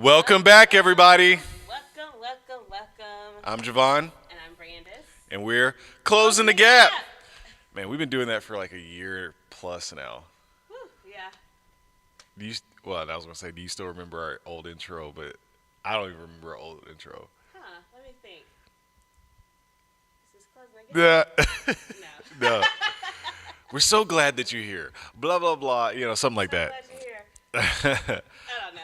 Welcome back, everybody. Welcome. I'm Jo'Van, And I'm Brandice. and we're closing the gap. Man, we've been doing that for like a year plus now. Whew, yeah. Do you? Well, I was gonna say, do you still remember our old intro? But I don't even remember our old intro. Let me think. Is this closing again? Yeah. No. No. We're so glad that you're here. Blah blah blah. You know, something like that. Glad you're here. I don't know.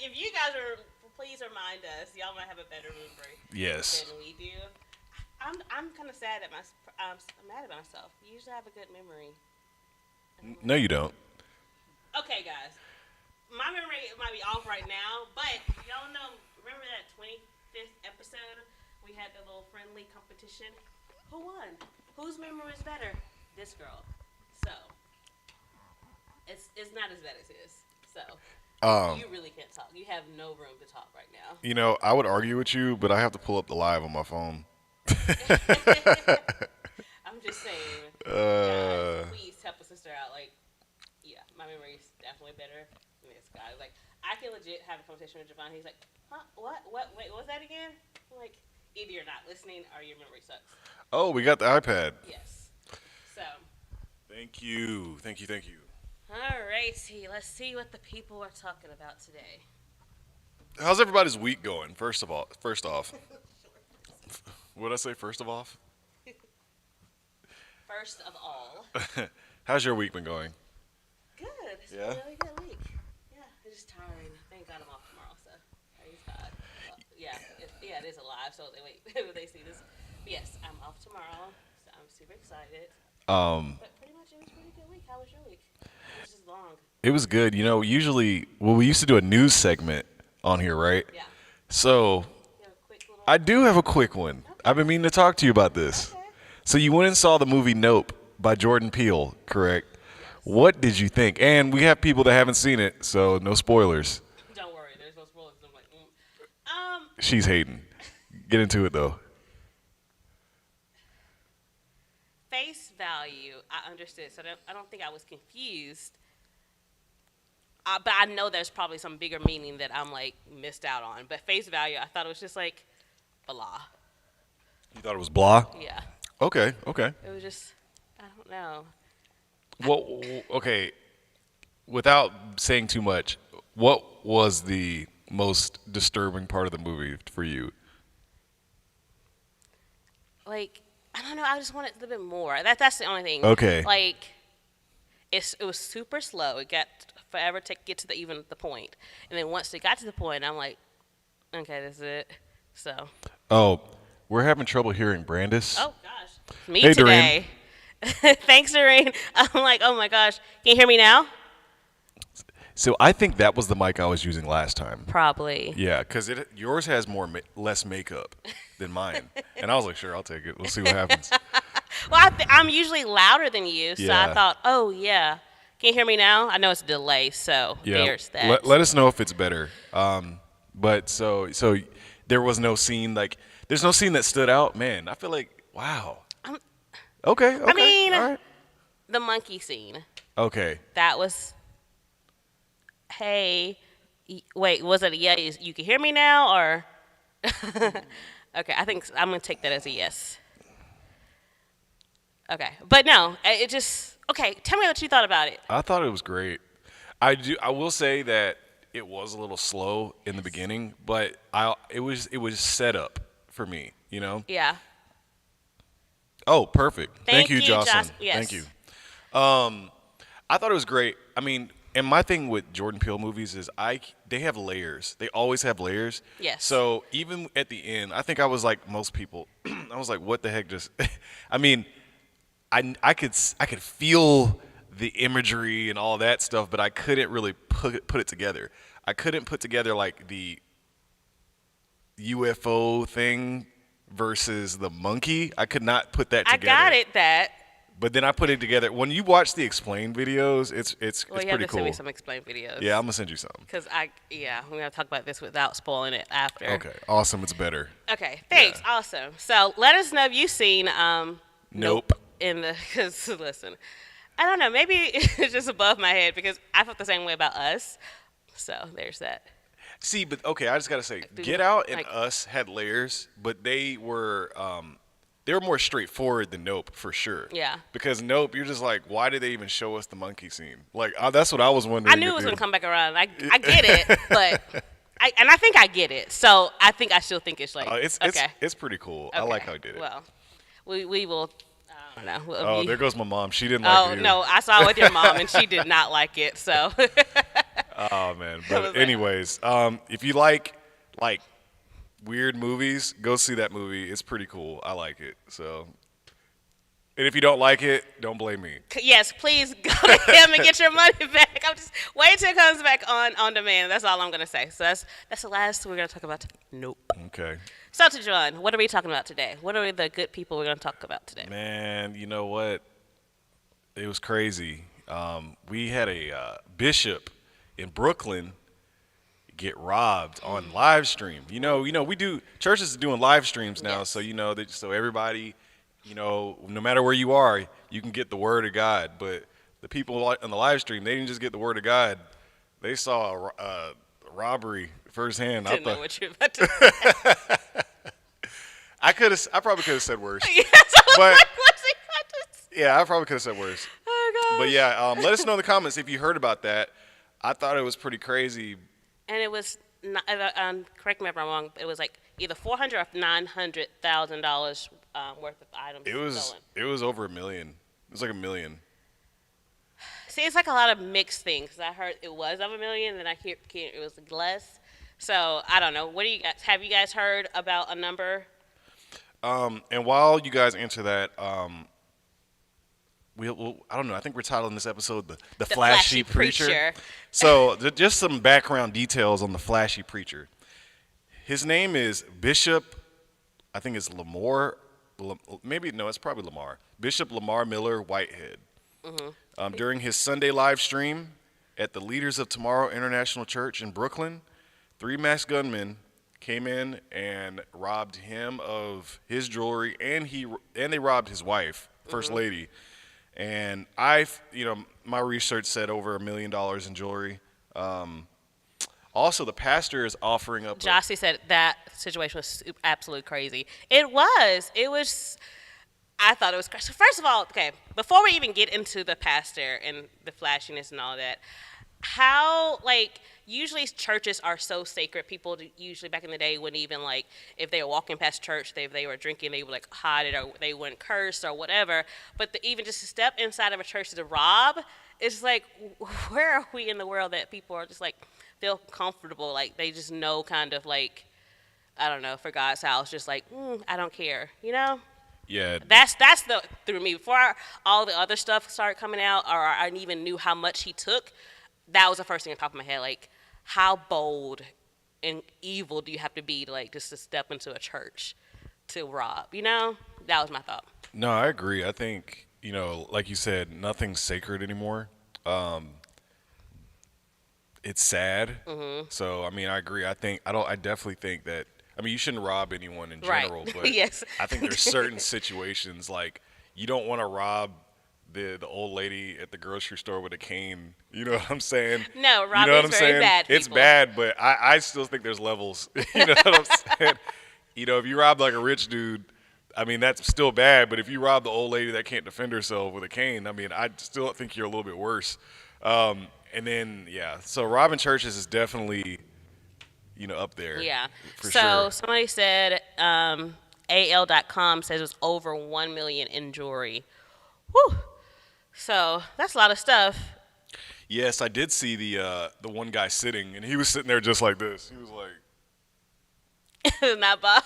If you guys are, please remind us. Y'all might have a better memory Yes. than we do. I'm kind of sad at I'm mad at myself. You usually have a good memory. No, you don't. Okay, guys. My memory might be off right now, but y'all know. Remember that 25th episode? We had the little friendly competition. Who won? Whose memory is better? This girl. So it's not as bad as his. So you really can't talk. You have no room to talk right now. You know, I would argue with you, but I have to pull up the live on my phone. I'm just saying. Guys, please help a sister out. Like, yeah, my memory is definitely better than this guy. Like, I can legit have a conversation with Jo'Van. He's like, huh? What? Wait, what was that again? I'm like, either you're not listening or your memory sucks. Oh, we got the iPad. Yes. So. Thank you. All righty. Let's see what the people are talking about today. How's everybody's week going? First off. What did I say? First of all? First of all. How's your week been going? Good. It's Yeah? been a really good week. Yeah, it's just tiring. Thank God I'm off tomorrow, so praise God. It is alive, so they see this. But yes, I'm off tomorrow, so I'm super excited. But pretty much it was a pretty good week. How was your week? It was just long. It was good. You know, usually, we used to do a news segment on here, right? Yeah. So, You have a quick little. I do have a quick one. Okay. I've been meaning to talk to you about this. Okay. So, you went and saw the movie Nope by Jordan Peele, correct? Yes. What did you think? And we have people that haven't seen it, so no spoilers. Don't worry, there's no spoilers. I'm like, She's hating. Get into it, though. face value, I understood. So I don't think I was confused. But I know there's probably some bigger meaning that I'm like missed out on. But face value, I thought it was just like blah. You thought it was blah? Yeah. Okay. It was just, I don't know. Well, okay. Without saying too much, what was the most disturbing part of the movie for you? Like, I don't know. I just wanted a little bit more. That's the only thing. Okay. Like, it was super slow. It got forever to get to the point. And then once it got to the point, I'm like, okay, this is it. So. Oh, we're having trouble hearing Brandice. Oh gosh. Me Hey, today. Thanks, Doreen. I'm like, oh my gosh. Can you hear me now? So I think that was the mic I was using last time. Probably. Yeah, because yours has less makeup than mine. And I was like, sure, I'll take it. We'll see what happens. Well, I'm usually louder than you, so Yeah. I thought, oh yeah. Can you hear me now? I know it's a delay, so Yeah. there's that. Let us know if it's better. But so there was no scene there's no scene that stood out. Man, I feel like wow. Okay. I mean, all right. the monkey scene. Okay. That was. Hey, wait, was it a yes? You can hear me now, or? Okay, I think I'm gonna take that as a yes. Okay, but no, it just okay. Tell me what you thought about it. I thought it was great. I will say that it was a little slow in the beginning, but it was set up for me, you know? Yeah. Oh, perfect. Thank you, you, Jocelyn. Yes. Thank you. I thought it was great. I mean, and my thing with Jordan Peele movies is they have layers. They always have layers. Yes. So even at the end, I think I was like most people. I was like, what the heck just I mean, I could feel the imagery and all that stuff, but I couldn't really put it together. I couldn't put together like the UFO thing versus the monkey. I could not put that together. I got it. But then I put it together. When you watch the explained videos, it's Well, you pretty have to cool. send me some explained videos. Yeah, I'm gonna send you some. Because we're gonna talk about this without spoiling it after. Okay, awesome. It's better. Okay, thanks. Yeah. Awesome. So let us know if you've seen Nope. Because listen, I don't know. Maybe it's just above my head because I felt the same way about Us. So there's that. See, but okay, I just gotta say, Do Get Out and like Us had layers, but they were more straightforward than Nope for sure. yeah. Because Nope, you're just like, why did they even show us the monkey scene? Like that's what I was I wondering. knew it If was they, gonna come back around. I get it, but I think I get it. So I still think it's like it's okay. it's pretty cool. I Okay. like how he did it. Well, we will. I don't know. Oh, there goes my mom. She didn't like Oh it either. no, I saw it with your mom and she did not like it. So Oh man. was But like- anyways, if you like weird movies, go see that movie. It's pretty cool. I like it. So, and if you don't like it, don't blame me. yes, please go to him and get your money back. I'm just wait till it comes back on demand. That's all I'm gonna say. So that's the last we're gonna talk about. Nope. Okay. So to John, what are we talking about today? What are the good people we're gonna talk about today? Man, you know what? It was crazy. We had a bishop in Brooklyn get robbed on live stream. We do churches are doing live streams now, Yes. so so everybody, no matter where you are, you can get the word of God. But the people on the live stream, they didn't just get the word of God; they saw a robbery firsthand. Didn't know what you were about to say. I probably could have said worse. Yes, I was But- like, what's he about to say? Yeah, I probably could have said worse. Oh gosh. But yeah, let us know in the comments if you heard about that. I thought it was pretty crazy. And it was not, correct me if I'm wrong. It was like either $400,000 or $900,000 worth of items stolen. It was over $1 million. It was like $1 million. See, it's like a lot of mixed things. I heard it was of $1 million, and I hear it was less. So I don't know. What do you guys have? You guys heard about a number? And while you guys answer that, I don't know. I think we're titling this episode the Flashy Preacher. So just some background details on the Flashy Preacher. His name is Bishop. I think it's Lamar. Maybe no, it's probably Lamar. Bishop Lamar Miller Whitehead. During his Sunday live stream at the Leaders of Tomorrow International Church in Brooklyn, 3 masked gunmen came in and robbed him of his jewelry, and they robbed his wife, First Lady. And my research said over $1 million in jewelry. Also, the pastor is offering up. Jossie said that situation was absolutely crazy. It was. I thought it was crazy. First of all, okay, before we even get into the pastor and the flashiness and all that, usually churches are so sacred. People usually back in the day wouldn't even if they were walking past church, they were drinking, they would hide it or they wouldn't curse or whatever. But even just to step inside of a church to rob, it's where are we in the world that people are just feel comfortable, they just know kind of I don't know, for God's house, just I don't care, Yeah. That's the through me. Before all the other stuff started coming out, or I even knew how much he took, that was the first thing on top of my head. How bold and evil do you have to be to just to step into a church to rob? That was my thought. No, I agree. I think like you said, nothing's sacred anymore. It's sad. So I mean, I agree. I definitely think that. I mean, you shouldn't rob anyone in general, Right. but Yes. I think there's certain situations you don't want to rob the old lady at the grocery store with a cane. You know what I'm saying? No, you know robbing what is I'm very saying? bad, It's people. bad, but I still think there's levels. You know what I'm saying? If you rob a rich dude, I mean, that's still bad. But if you rob the old lady that can't defend herself with a cane, I mean, I still think you're a little bit worse. And then, yeah, so robbing churches is definitely, up there. Yeah. For So sure. somebody said AL.com says it was over $1 million in jewelry. Whew. So that's a lot of stuff. Yes, I did see the one guy sitting, and he was sitting there just like this. He was like, Not Bob.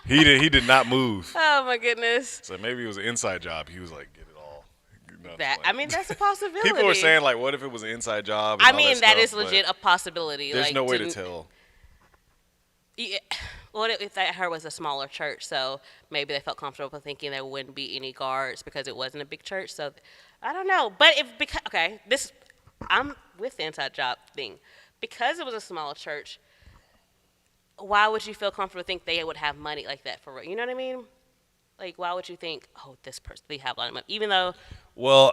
he did not move. Oh my goodness. So maybe it was an inside job. He was like, get it all. That's a possibility. People were saying what if it was an inside job? And I all mean, that is stuff, but legit a possibility. There's no way to tell. Yeah. What if I heard was a smaller church, so maybe they felt comfortable thinking there wouldn't be any guards because it wasn't a big church. So I don't know. But I'm with the inside job thing. Because it was a small church, why would you feel comfortable to think they would have money like that for real? You know what I mean? Why would you think, oh, this person, they have a lot of money? Even though... Well,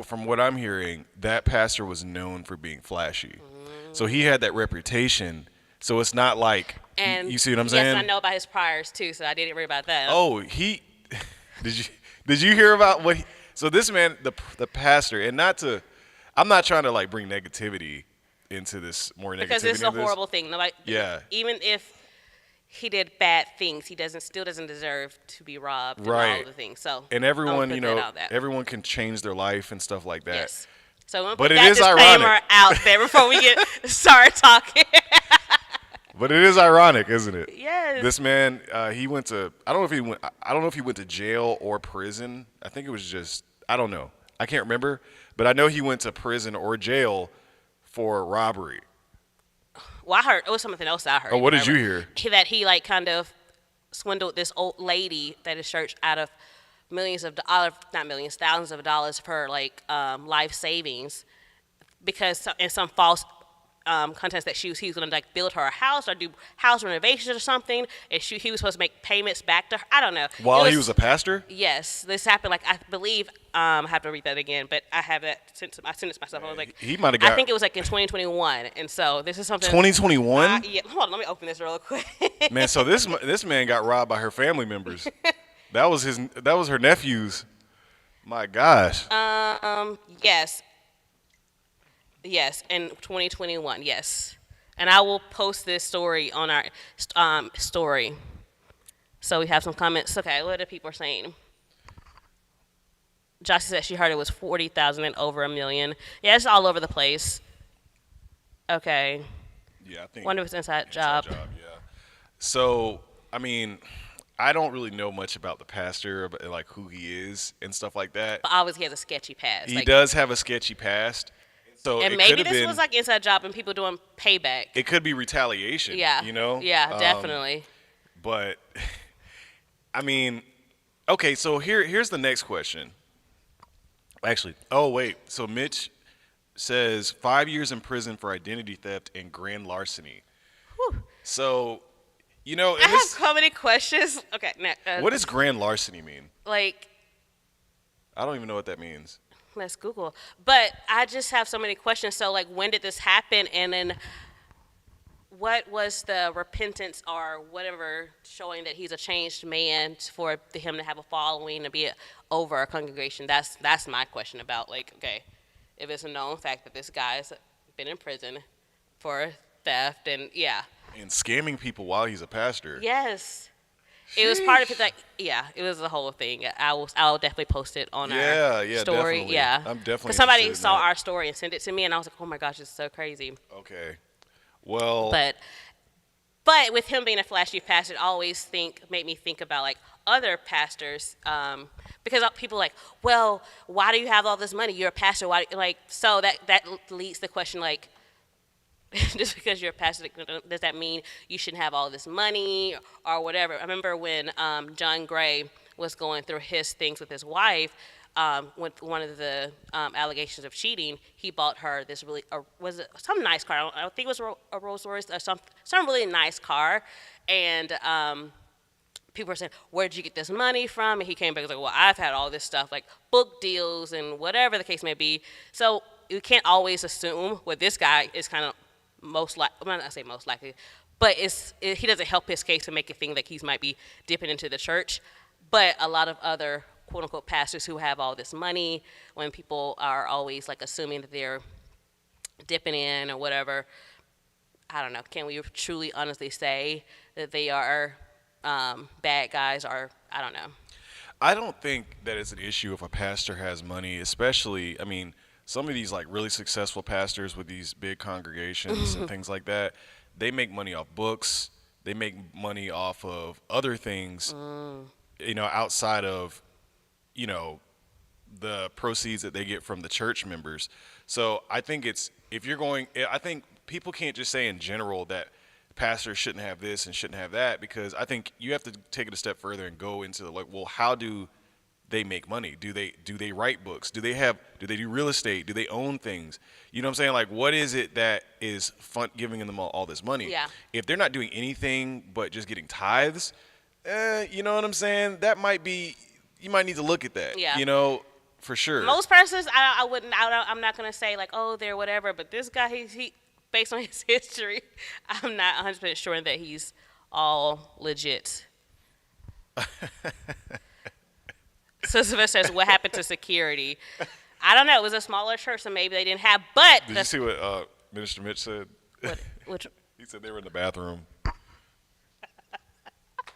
from what I'm hearing, that pastor was known for being flashy. So he had that reputation. So it's not like And you see what I'm saying? Yes, I know about his priors too, so I didn't worry about that. Oh, he did you hear about what? So this man, the pastor, and not to, I'm not trying to like bring negativity into this more negativity. Because it's a horrible thing. Nobody, Yeah. Even if he did bad things, he still doesn't deserve to be robbed. Right. And all the things. So and everyone, I'll you put that know, out there. everyone can change their life and stuff like that. Yes. So I'm gonna But put it that is disclaimer ironic. out there before we get start talking. But it is ironic, isn't it? Yes. This man, he went to. I don't know if he went to jail or prison. I think it was just. I don't know. I can't remember. But I know he went to prison or jail for robbery. Well, I heard it was something else I heard. Oh, what did you hear? That he like kind of swindled this old lady at his church out of not millions, thousands of dollars of her like life savings, because in some false contest that he was going to like build her a house or do house renovations or something, and he was supposed to make payments back to her. I don't know. While he was a pastor? Yes, this happened. Like I believe I have to read that again, but I have that. I sent it myself. I was like, He might have got. I think it was like in 2021, and so this is something. 2021. Yeah, hold on, let me open this real quick. Man, so this man got robbed by her family members. That was her nephew's. My gosh. Yes. Yes, in 2021, yes. And I will post this story on our story. So we have some comments. Okay, what are people saying? Josh said she heard it was 40,000 and over $1 million. Yeah, it's all over the place. Okay. Yeah, I think. Wonder if it's inside job. Yeah. So, I mean, I don't really know much about the pastor, but like who he is and stuff like that. But obviously he has a sketchy past. He does have a sketchy past. So and it maybe this was like inside job and people doing payback. It could be retaliation. Yeah. You know? Yeah, definitely. But, I mean, okay, so here's the next question. Actually, oh, wait. So Mitch says 5 years in prison for identity theft and grand larceny. Whew. So, you know, I have so many questions. Okay, what does grand larceny mean? Like, I don't even know what that means. Let's Google. But I just have so many questions. So, like, when did this happen? And then what was the repentance or whatever showing that he's a changed man for him to have a following and be over a congregation? That's my question about, like, okay, if it's a known fact that this guy's been in prison for theft and, yeah. And scamming people while he's a pastor. Yes. It was part of it, like, yeah, it was the whole thing. I'll definitely post it on our story. Definitely. Yeah, I'm definitely because somebody interested in saw that. our story and sent it to me, and I was like, oh my gosh, it's so crazy. Okay, well, but with him being a flashy pastor, it always made me think about like other pastors, because people are like, well, why do you have all this money? You're a pastor. Why? Like, so that leads the question like. Just because you're a pastor, does that mean you shouldn't have all this money or whatever? I remember when John Gray was going through his things with his wife, with one of the allegations of cheating, he bought her this was it some nice car? I don't think it was a Rolls Royce or some really nice car, and people were saying, where did you get this money from? And he came back and was like, well, I've had all this stuff, like book deals and whatever the case may be. So you can't always assume what this guy is kind of I'm not gonna say most likely, but he doesn't help his case to make it think that he might be dipping into the church. But a lot of other quote unquote pastors who have all this money, when people are always like assuming that they're dipping in or whatever, I don't know. Can we truly honestly say that they are bad guys, or I don't know. I don't think that it's an issue if a pastor has money, especially, I mean, some of these like really successful pastors with these big congregations and things like that, they make money off books. They make money off of other things, you know, outside of, you know, the proceeds that they get from the church members. So I think I think people can't just say in general that pastors shouldn't have this and shouldn't have that, because I think you have to take it a step further and go into like, well, how do they make money? Do they write books? Do they do real estate? Do they own things? You know what I'm saying? Like, what is it that is fun giving them all this money? Yeah. If they're not doing anything but just getting tithes, you know what I'm saying? That might be, you might need to look at that. Yeah. You know, for sure. Most pastors, I'm not gonna say like, oh, they're whatever, but this guy, he based on his history, I'm not 100% sure that he's all legit. So Sylvester says, what happened to security? I don't know. It was a smaller church, so maybe they didn't have. But Did you see what Minister Mitch said? Which, He said they were in the bathroom.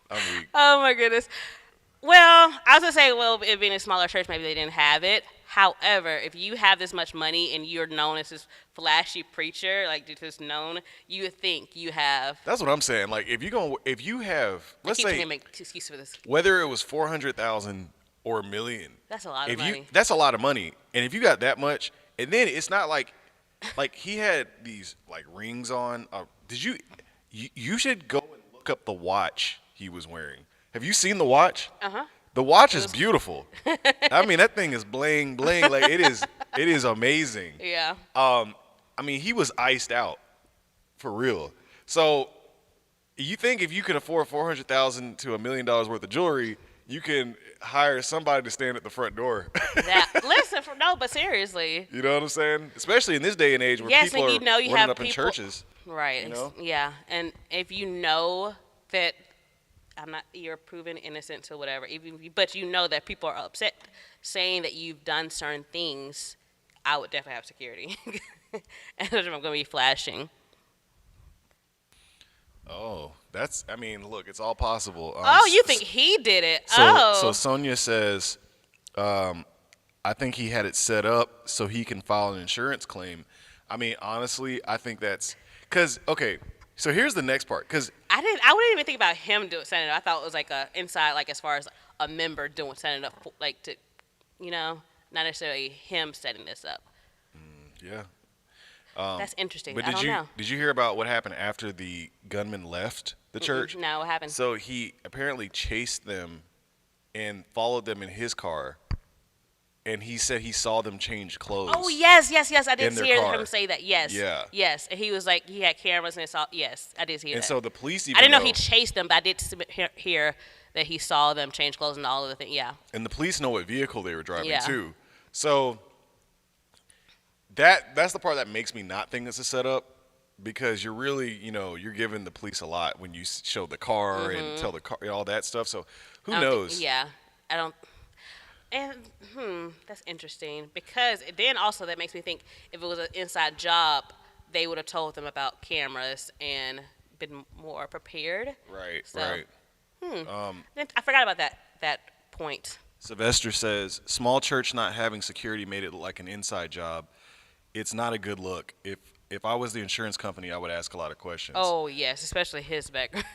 I'm weak. oh my goodness. Well, I was gonna say, well, it being a smaller church, maybe they didn't have it. However, if you have this much money and you're known as this flashy preacher, like just known, you would think you have. That's what I'm saying. Like if you have, let's say, make excuse for this. whether it was 400,000 or $1 million, That's a lot of money. That's a lot of money. And if you got that much, and then it's not like he had these like rings on. You should go and look up the watch he was wearing. Have you seen the watch? Uh-huh. The watch is beautiful. I mean, that thing is bling bling. Like it is amazing. Yeah. I mean, he was iced out for real. So you think if you could afford 400,000 to $1 million worth of jewelry, you can hire somebody to stand at the front door. But seriously. You know what I'm saying? Especially in this day and age where people are running up in churches. Right. You know? Yeah. And if you know that you're proven innocent or whatever, but you know that people are upset saying that you've done certain things, I would definitely have security. And I'm going to be flashing. Oh, look, it's all possible. You think he did it? So Sonia says, I think he had it set up so he can file an insurance claim. I mean, honestly, I think that's because so here's the next part because I wouldn't even think about him setting it up. I thought it was like a inside, like as far as a member setting it up, like to, not necessarily him setting this up. Yeah. That's interesting. But I don't know. did you hear about what happened after the gunman left the church? No, what happened? So he apparently chased them and followed them in his car, and he said he saw them change clothes. Oh yes, I did in their hear car. him say that. Yes, Yeah. Yes, and he was like he had cameras and it saw. Yes, I did hear that. And so the police even I didn't know he chased them, but I did hear that he saw them change clothes and all of the things. Yeah. And the police know what vehicle they were driving Yeah. too. So that's the part that makes me not think it's a setup, because you're really, you're giving the police a lot when you show the car and tell the car all that stuff. So who knows? I don't. And that's interesting, because then also that makes me think if it was an inside job, they would have told them about cameras and been more prepared. Right. So, right. Then I forgot about that point. Sylvester says, small church not having security made it look like an inside job. It's not a good look. If I was the insurance company, I would ask a lot of questions. Oh yes, especially his background.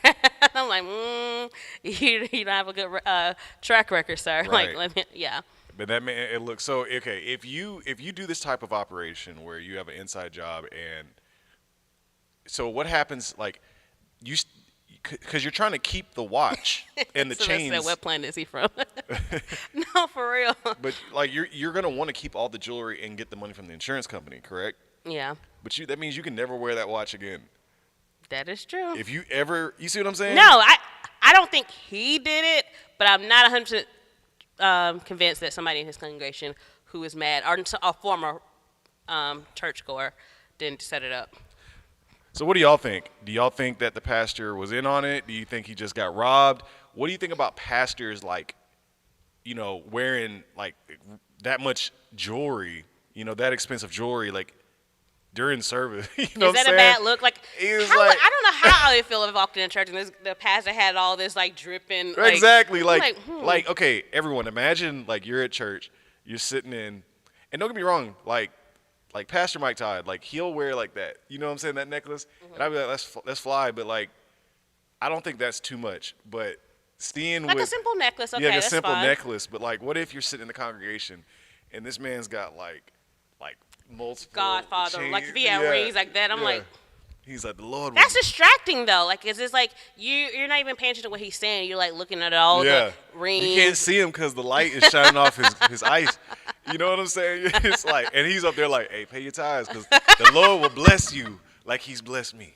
I'm like, you don't have a good track record, sir. Right. Like, But that man, it looks so okay. If you do this type of operation where you have an inside job, and so what happens? Like because you're trying to keep the watch and the so chains. That's what planet is he from? No, for real. But like you're gonna want to keep all the jewelry and get the money from the insurance company, correct? Yeah. But that means you can never wear that watch again. That is true. If you ever, you see what I'm saying? No, I don't think he did it, but I'm not 100% convinced that somebody in his congregation who is mad, or a former churchgoer, didn't set it up. So what do y'all think? Do y'all think that the pastor was in on it? Do you think he just got robbed? What do you think about pastors wearing like that much jewelry, that expensive jewelry, like during service? Is that a bad look? Like, I don't know how I would feel if I walked in church and the pastor had all this like dripping. Exactly. Like, okay, everyone, imagine like you're at church, you're sitting in, and don't get me wrong, like Pastor Mike Todd, like he'll wear like that. You know what I'm saying? That necklace, and I'd be like, let's fly. But like, I don't think that's too much. But seeing like a simple necklace, okay, yeah, that's a simple fine. necklace. But like, what if you're sitting in the congregation, and this man's got like multiple Godfather, chains. like if he had rings like that, I'm like. He's like, the Lord. That's distracting though. Like, it's just like you're not even paying attention to what he's saying. You're like looking at all the rings. You can't see him because the light is shining off his eyes. You know what I'm saying? It's like, and he's up there like, hey, pay your tithes because the Lord will bless you like He's blessed me.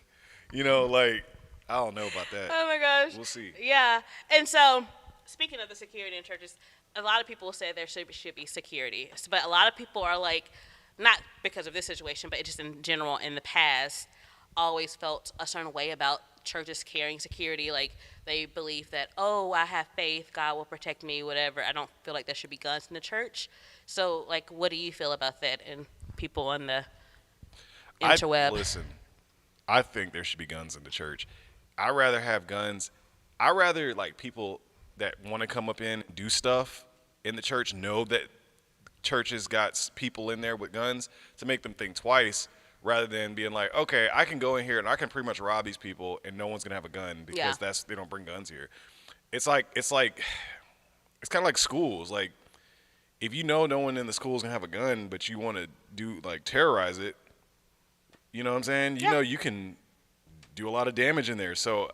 Like, I don't know about that. Oh my gosh. We'll see. Yeah, and so speaking of the security in churches, a lot of people say there should be security, but a lot of people are like, not because of this situation, but just in general in the past, always felt a certain way about churches carrying security. Like they believe that, oh, I have faith, God will protect me, whatever. I don't feel like there should be guns in the church. So, like, what do you feel about that and people on the I interweb? listen. I think there should be guns in the church. I rather have guns. I rather like people that want to come up in and do stuff in the church know that churches got people in there with guns to make them think twice rather than being like, okay, I can go in here and I can pretty much rob these people and no one's gonna have a gun because Yeah. they don't bring guns here. It's kind of like schools. Like if you know no one in the school is gonna have a gun, but you want to do like terrorize it, you know what I'm saying? You Yeah. know you can do a lot of damage in there. So,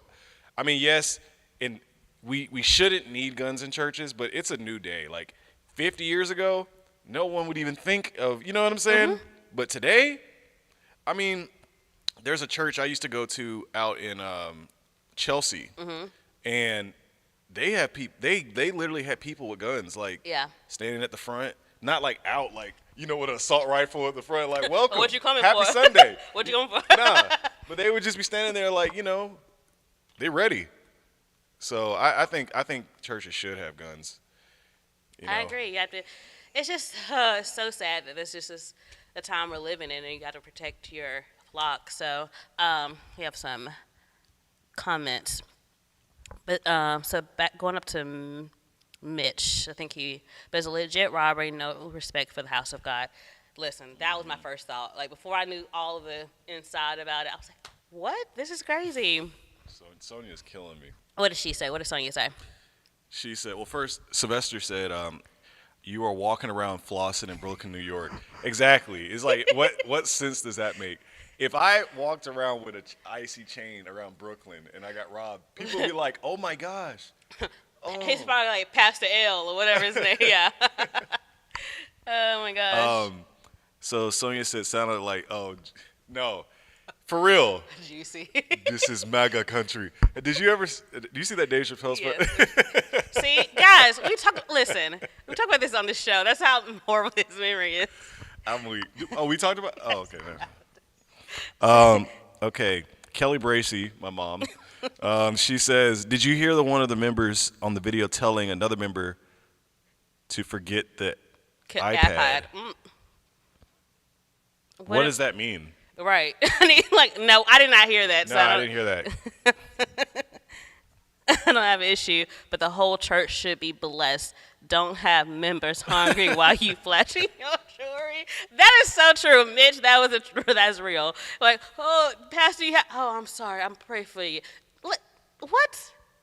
I mean, yes, and we shouldn't need guns in churches, but it's a new day. Like 50 years ago, no one would even think of, you know what I'm saying? But today, I mean, there's a church I used to go to out in Chelsea, and they have people. They literally had people with guns, like Yeah. standing at the front, not like out, like with an assault rifle at the front, like welcome, What you coming happy for? Sunday. What you coming for? Nah, but they would just be standing there, like they ready. So I think churches should have guns. I agree. You have to. It's just so sad that this is the time we're living in, and you got to protect your flock. So we have some comments, but so back going up to Mitch, I think but it's a legit robbery. No respect for the house of God. Listen, that was my first thought. Like before I knew all of the inside about it, I was like, "What? This is crazy." So Sonia's killing me. What did she say? What did Sonia say? She said, well, first, Sylvester said, you are walking around flossing in Brooklyn, New York. Exactly. It's like, what sense does that make? If I walked around with an icy chain around Brooklyn and I got robbed, people would be like, oh, my gosh. Oh. He's probably like Pastor L or whatever his name. Yeah. Oh, my gosh. So Sonia said, sounded like, oh, no. For real. Juicy. This is MAGA country. Do you see that Dave Chappelle Yes. See, guys, we talk about this on the show. That's how horrible his memory is. I'm weak. Oh, we talked about. Oh, okay. Okay. Kelly Bracey, my mom. She says, "Did you hear one of the members on the video telling another member to forget the iPad?" What does that mean? Right. No, I did not hear that. No, I didn't hear that. I don't have an issue, but the whole church should be blessed. Don't have members hungry while you flashing your jewelry. That is so true, Mitch. That's real. Like, oh, Pastor, I'm sorry. I'm praying for you. What?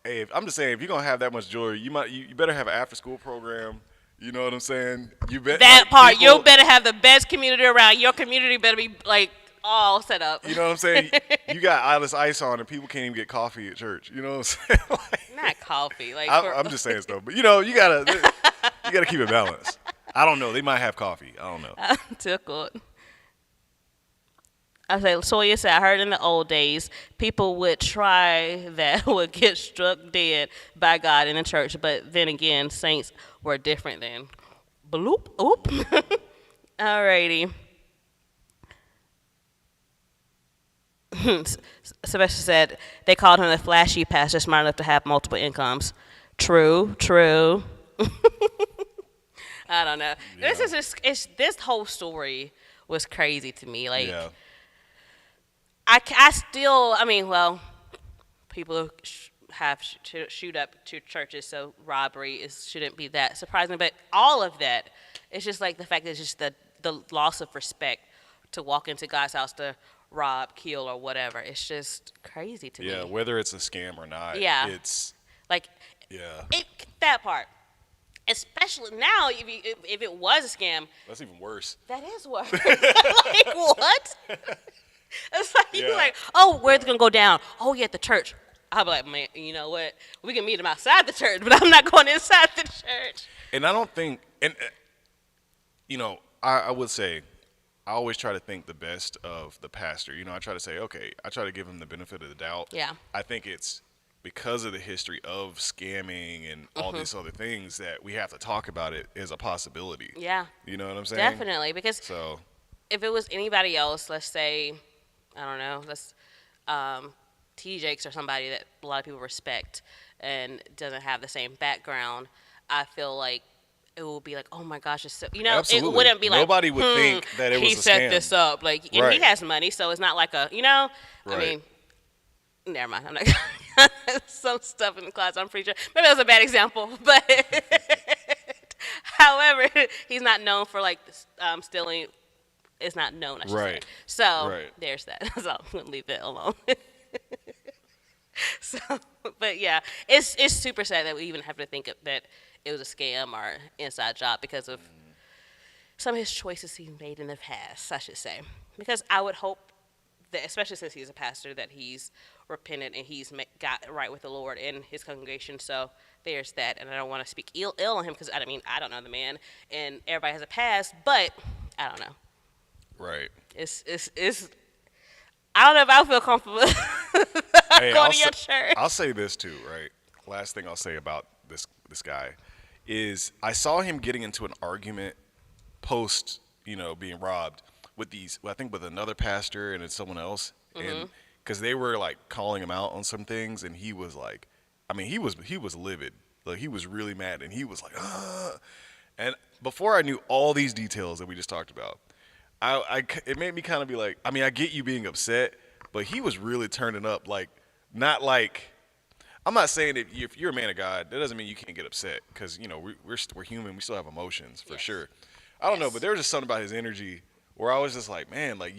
Hey, I'm just saying, if you're gonna have that much jewelry, you better have an after-school program. You know what I'm saying? You bet That like, part. people, You better have the best community around. Your community better be like all set up. You know what I'm saying? You got all this ice on, and people can't even get coffee at church. You know what I'm saying? Not coffee. Like I'm just saying stuff, but you gotta keep it balanced. I don't know. They might have coffee. I don't know. I'm tickled. I say, Sawyer said, I heard in the old days, people would try that would get struck dead by God in the church. But then again, saints were different then. Bloop. Oop. Alrighty. Sylvester said, they called him the flashy pastor, smart enough to have multiple incomes. True. I don't know. Yeah. This whole story was crazy to me. Like, Yeah. People shoot up to churches, so robbery shouldn't be that surprising. But all of that, it's just like the fact that it's just the loss of respect to walk into God's house to rob, kill, or whatever. It's just crazy to me. Yeah, whether it's a scam or not. Yeah. It's like yeah. That part. Especially now, if it was a scam, That's even worse. that is worse. Like what? It's like Yeah. you're like, oh, where's it gonna go down? Oh, yeah, at the church. I'll be like, man, you know what? We can meet him outside the church, but I'm not going inside the church. And I don't think, and I would say, I always try to think the best of the pastor. I try to say, okay, I try to give him the benefit of the doubt. Yeah. I think it's because of the history of scamming and all these other things that we have to talk about it as a possibility. Yeah. You know what I'm saying? Definitely, because So, if it was anybody else, let's say, I don't know, T. Jakes or somebody that a lot of people respect and doesn't have the same background, I feel like it will be like, oh my gosh, it's so, Absolutely. it wouldn't be like, Nobody would think that it was he a set scam. this up. Like, and Right. he has money, so it's not like a, I Right. mean, never mind. I'm not some stuff in the class. I'm pretty sure maybe that was a bad example, but however, he's not known for like stealing. It's not known, I should say. Right. So Right. there's that. So I'm gonna leave it alone. So, but yeah, it's super sad that we even have to think that it was a scam or inside job because of some of his choices he made in the past, I should say. Because I would hope that, especially since he's a pastor, that he's repented and he's got right with the Lord in his congregation. So there's that. And I don't want to speak ill on him because, I don't know the man. And everybody has a past, but I don't know. Right. It's I don't know if I feel comfortable Hey, going to your church. I'll say this too, right? Last thing I'll say about this guy is I saw him getting into an argument post, being robbed with I think with another pastor and someone else, and because they were like calling him out on some things, and he was like, he was livid, like he was really mad, and he was like, ugh. And before I knew all these details that we just talked about, it made me kind of be like, I get you being upset, but he was really turning up, like, not like, I'm not saying that if you're a man of God, that doesn't mean you can't get upset, because, we're human, we still have emotions, for sure. I don't know, but there was just something about his energy where I was just like, man, like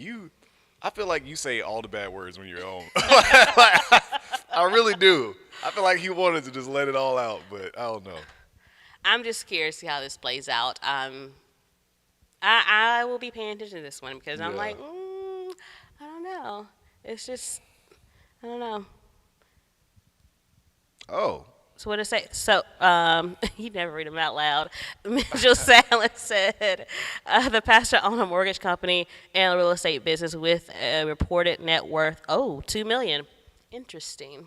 I feel like you say all the bad words when you're at home. I really do. I feel like he wanted to just let it all out, but I don't know. I'm just curious to see how this plays out. I will be paying attention to this one because I'm like, I don't know. It's just, I don't know. Oh. So what did it say? So, you never read them out loud. Mitchell Salad said, the pastor owned a mortgage company and a real estate business with a reported net worth, $2 million. Interesting.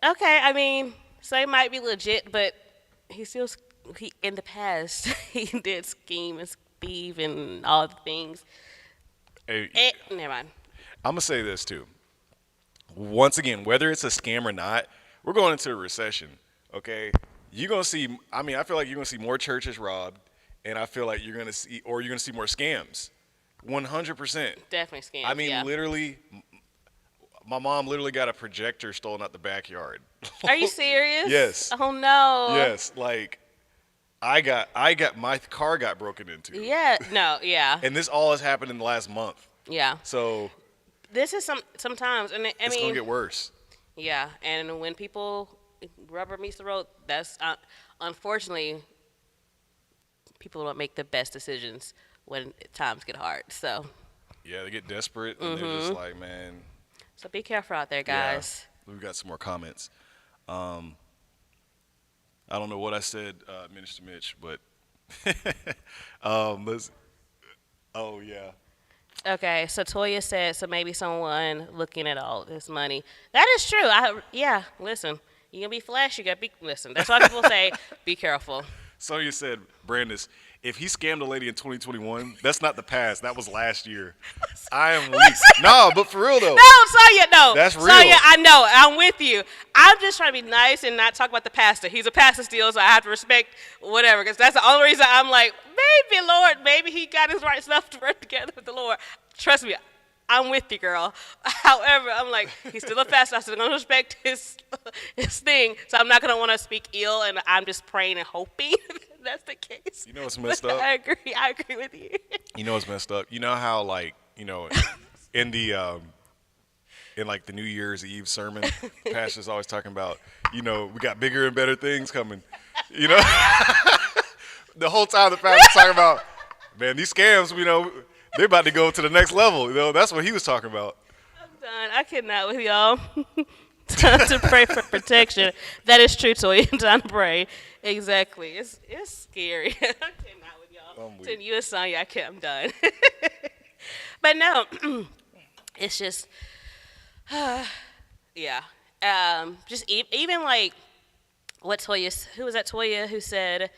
Okay, so he might be legit, but he in the past, he did scheme and thieve and all the things. Hey, Never mind. I'm going to say this too. Once again, whether it's a scam or not, we're going into a recession, okay? You're going to see, I feel like you're going to see more churches robbed, and I feel like you're going to see more scams. 100%. Definitely scams, literally, my mom literally got a projector stolen out the backyard. Are you serious? Yes. Oh, no. Yes, like, my car got broken into. Yeah, no, yeah. And this all has happened in the last month. Yeah. So This is sometimes, and it's going to get worse. Yeah, and when rubber meets the road, that's unfortunately, people don't make the best decisions when times get hard. So yeah, they get desperate and they're just like, man. So be careful out there, guys. Yeah, we've got some more comments. I don't know what I said, Minister Mitch, but let's. Oh yeah. Okay, so Toya said, so maybe someone looking at all this money. That is true. Listen, you're going to be flashy. Listen, that's why people say, be careful. So you said, Brandice, if he scammed a lady in 2021, that's not the past. That was last year. I am weak. No, but for real, though. No, Sonya, no. That's real. Sonya, I know. I'm with you. I'm just trying to be nice and not talk about the pastor. He's a pastor still, so I have to respect whatever, because that's the only reason I'm like, maybe, Lord, maybe he got his right stuff to work together with the Lord. Trust me, I'm with you, girl. However, I'm like, he's still a pastor. I'm still going to respect his thing, so I'm not going to want to speak ill, and I'm just praying and hoping that's the case. You know what's messed up? I agree with you. You know what's messed up? You know how, like, in the in like the New Year's Eve sermon, the pastor's always talking about, we got bigger and better things coming. The whole time the pastor's talking about, man, these scams, they're about to go to the next level. That's what he was talking about. I'm done. I cannot with y'all. Time to pray for protection. That is true, Toy. Time to pray. Exactly. It's scary. I cannot with y'all. To you and Sonya, I'm done. But no, it's just, yeah. Just even like what who was that Toya who said,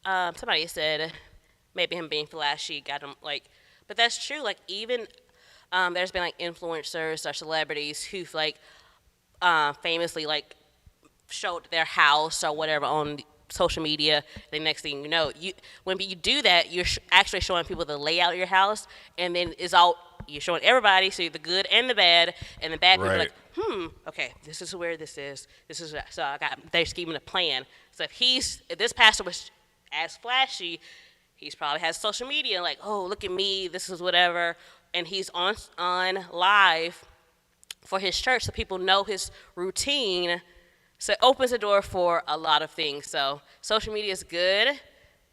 somebody said maybe him being flashy got him like, but that's true. Like even There's been like influencers or celebrities who've like famously like showed their house or whatever on social media. The next thing you know, when you do that, you're actually showing people the layout of your house, and then it's all you're showing everybody, so the good and the bad, and the bad people are Right. like, okay, this is where this is. This is so I got they're scheming a plan. So if this pastor was as flashy, he's probably has social media like, oh, look at me, this is whatever, and he's on live for his church, so people know his routine. So it opens the door for a lot of things. So social media is good,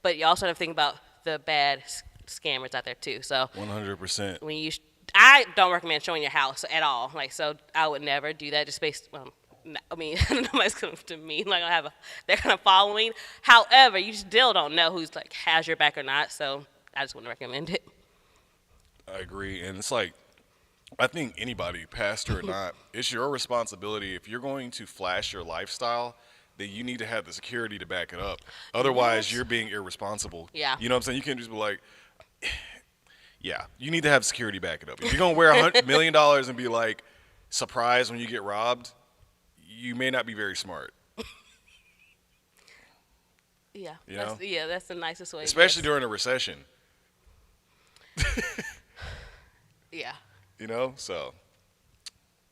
but you also have to think about the bad scammers out there too. So 100%. I don't recommend showing your house at all. Like, so I would never do that just based. I mean, nobody's coming to me. Like, they're kind of following. However, you still don't know who's like has your back or not. So I just wouldn't recommend it. I agree. And it's like, I think anybody, pastor or not, it's your responsibility. If you're going to flash your lifestyle, then you need to have the security to back it up. Otherwise, Yes. you're being irresponsible. Yeah. You know what I'm saying? You can't just be like, yeah, you need to have security back it up. If you're going to wear $100 million and be like, surprised when you get robbed, you may not be very smart. Yeah. You know? That's the nicest way. Especially yes. during a recession. Yeah. You know? So,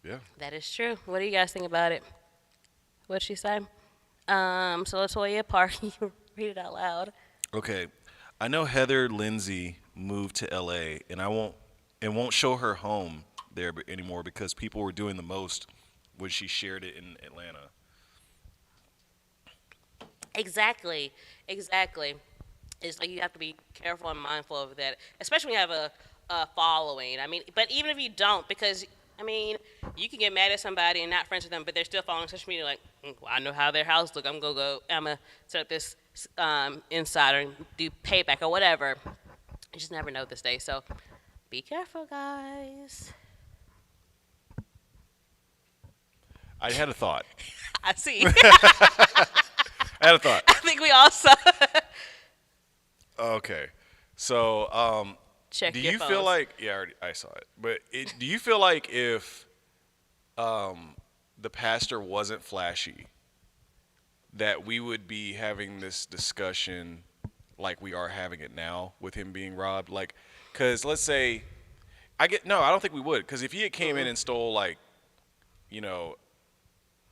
yeah. That is true. What do you guys think about it? What'd she say? So Latoya Park, you read it out loud. Okay. I know Heather Lindsay moved to LA and won't show her home there anymore because people were doing the most when she shared it in Atlanta. Exactly. It's like you have to be careful and mindful of that, especially when you have a following. I mean, but even if you don't, because I mean, you can get mad at somebody and not friends with them, but they're still following social media. Like, well, I know how their house look. I'm gonna set up this insider and do payback or whatever. You just never know this day, so be careful, guys. I had a thought. I see. I had a thought. I think we all saw. Okay. So, Check do your you phones. feel like, yeah, I saw it, but do you feel like if the pastor wasn't flashy, that we would be having this discussion like we are having it now with him being robbed? Like, because let's say, I don't think we would, because if he had came in and stole like, you know,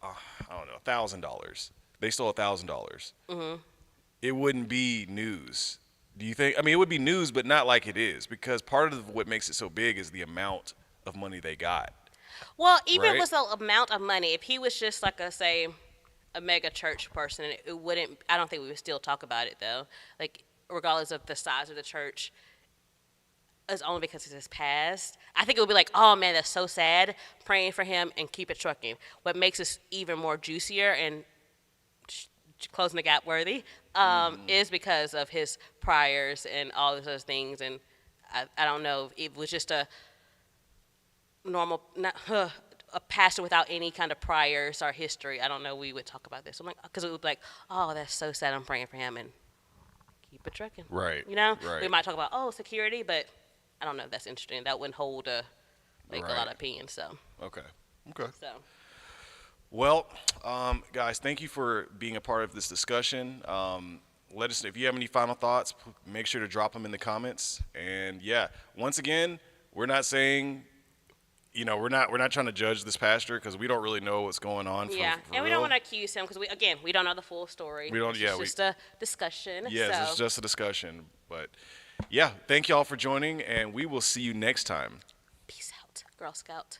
I don't know, $1,000, they stole $1,000, it wouldn't be news. Do you think? I mean, it would be news, but not like it is, because part of what makes it so big is the amount of money they got. Well, even if Right? it was the amount of money, if he was just like a mega church person, it wouldn't. I don't think we would still talk about it though. Like regardless of the size of the church, it's only because it's his past. I think it would be like, oh man, that's so sad. Praying for him and keep it trucking. What makes us even more juicier and closing the gap worthy is because of his priors and all of those things. And I don't know if it was just a normal, a pastor without any kind of priors or history. I don't know. We would talk about this. I'm like, because it would be like, oh, that's so sad. I'm praying for him and keep it trucking. Right. You know, Right. we might talk about security, but I don't know if that's interesting. That wouldn't hold a Right. lot of opinion. So Okay. Well, guys, thank you for being a part of this discussion. Let us know if you have any final thoughts. Make sure to drop them in the comments. And yeah, once again, we're not saying, we're not trying to judge this pastor because we don't really know what's going on. For and we real. don't want to accuse him because we don't know the full story. We don't- It's yeah, just a discussion. Yes, so. it's just a discussion. But yeah, thank y'all for joining, and we will see you next time. Peace out, Girl Scout.